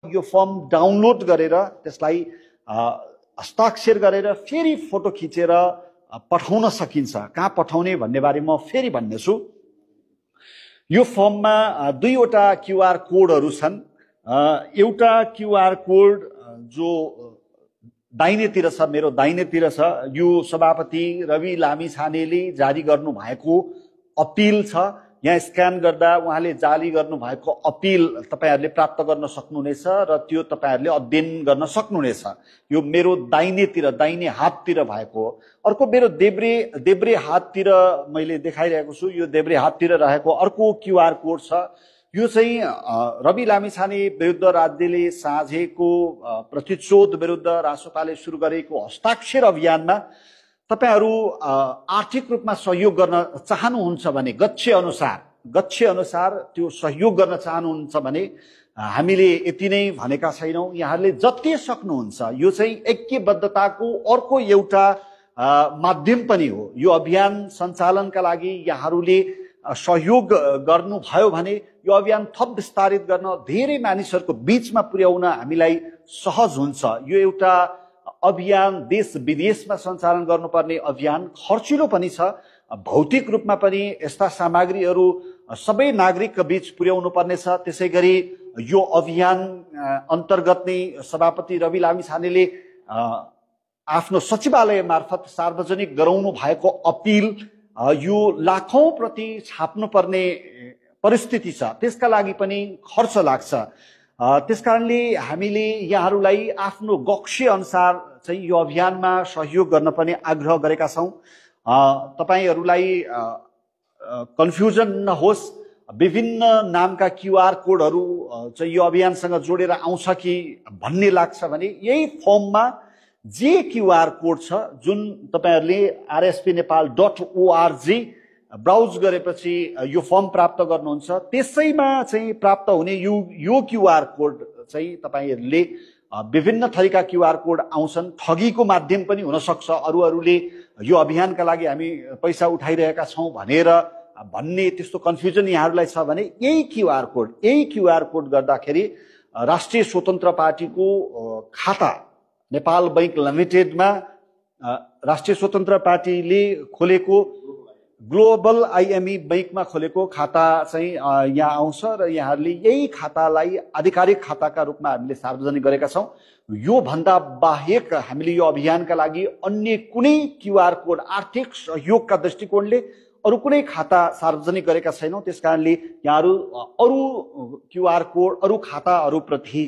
यो form download गरेर त्यसलाई हस्ताक्षर गरेर फेरि फोटो खिचेर पठाउन सकिन्छ। कहाँ पठाउने भन्ने बारे म फेरि भन्नेछु। यो फर्ममा दुईवटा क्यूआर कोडहरू छन्। एउटा क्यूआर कोड जो दाहिनेतिर छ, मेरो दाहिनेतिर छ, यो सभापति रवि लामिछानेले जारी गर्नु भएको अपिल छ। यहाँ स्क्यान गर्दा उहाँले जारी गर्नु भएको अपिल तपाईहरुले प्राप्त गर्न सक्नुहुनेछ र त्यो तपाईहरुले अध्ययन गर्न सक्नुहुनेछ। यो मेरो दाहिनेतिर, दाहिने हाततिर भएको। अर्को मेरो देब्रे हाततिर मैले देखाइरहेको छु। यो देब्रे हाततिर रहेको अर्को क्यूआर कोड छ। यो चाहिँ रवि लामिछाने विरुद्ध राज्यले साझेको प्रतिशोध विरुद्ध रासोपाले सुरु गरेको हस्ताक्षर अभियानमा तपाईहरु आर्थिक रूपमा सहयोग गर्न चाहनुहुन्छ भने, गच्छे अनुसार त्यो सहयोग गर्न चाहनुहुन्छ भने हामीले यति नै भनेका छैनौं। यहाँहरूले जति सक्नुहुन्छ, यो चाहिँ ऐक्यबद्धताको अर्को एउटा माध्यम पनि हो। यो अभियान सञ्चालनका लागि यहाँहरूले सहयोग गर्नुभयो भने यो अभियान थप विस्तारित गर्न, धेरै मानिसहरूको बीचमा पुर्याउन हामीलाई सहज हुन्छ। यो एउटा अभियान देश विदेशमा सञ्चालन गर्नुपर्ने अभियान खर्चिलो पनि छ। भौतिक रूपमा पनि यस्ता सामग्रीहरू सबै नागरिकका बीच पुर्याउनु पर्नेछ। त्यसैगरी यो अभियान अन्तर्गत नै सभापति रवि लामिछानेले आफ्नो सचिवालय मार्फत सार्वजनिक गराउनु भएको अपिल यो लाखौं प्रति छाप्नु पर्ने परिस्थिति छ। त्यसका लागि पनि खर्च लाग्छ। त्यसकारणले हामीले यहाँहरूलाई आफ्नो गक्ष्य अनुसार चाहिँ यो अभियानमा सहयोग गर्न पनि आग्रह गरेका छौं। तपाईहरुलाई कन्फ्युजन नहोस्। विभिन्न नामका क्यूआर कोडहरू चाहिँ यो अभियानसँग जोडेर आउँछ कि भन्ने लाग्छ भने यही फर्ममा जे क्यूआर कोड छ, जुन तपाईहरुले rspnepal.org ब्राउज गरेपछि यो फर्म प्राप्त गर्नुहुन्छ, त्यसैमा चाहिँ प्राप्त हुने यो क्यूआर कोड चाहिँ तपाईहरुले विभिन्न थरीका क्यूआर कोड आउँछन्। ठगीको माध्यम पनि हुन सक्छ। अरूले यो अभियानका लागि हामी पैसा उठाइरहेका छौं भन्ने त्यस्तो कन्फ्युजन यहाँहरूलाई छ भने यही क्यूआर कोड गर्दाखेरि राष्ट्रिय स्वतन्त्र पार्टीको खाता नेपाल बैंक लिमिटेडमा राष्ट्रिय स्वतन्त्र पार्टीले खोलेको ग्लोबल आईएमई बैंकमा खोलेको खाता चाहिँ यहाँ आउँछ र यहाँहरूले यही खातालाई आधिकारिक खाताका रूपमा हामीले सार्वजनिक गरेका छौं। यो भन्दा बाहेक हामीले यो अभियानका लागि अन्य कुनै क्यूआर कोड आर्थिक सहयोगका दृष्टिकोणले अरु कुनै खाता सार्वजनिक गरेका छैनौं। त्यसकारणले यहाँहरू अरु क्यूआर कोड, अरु खाताहरू प्रति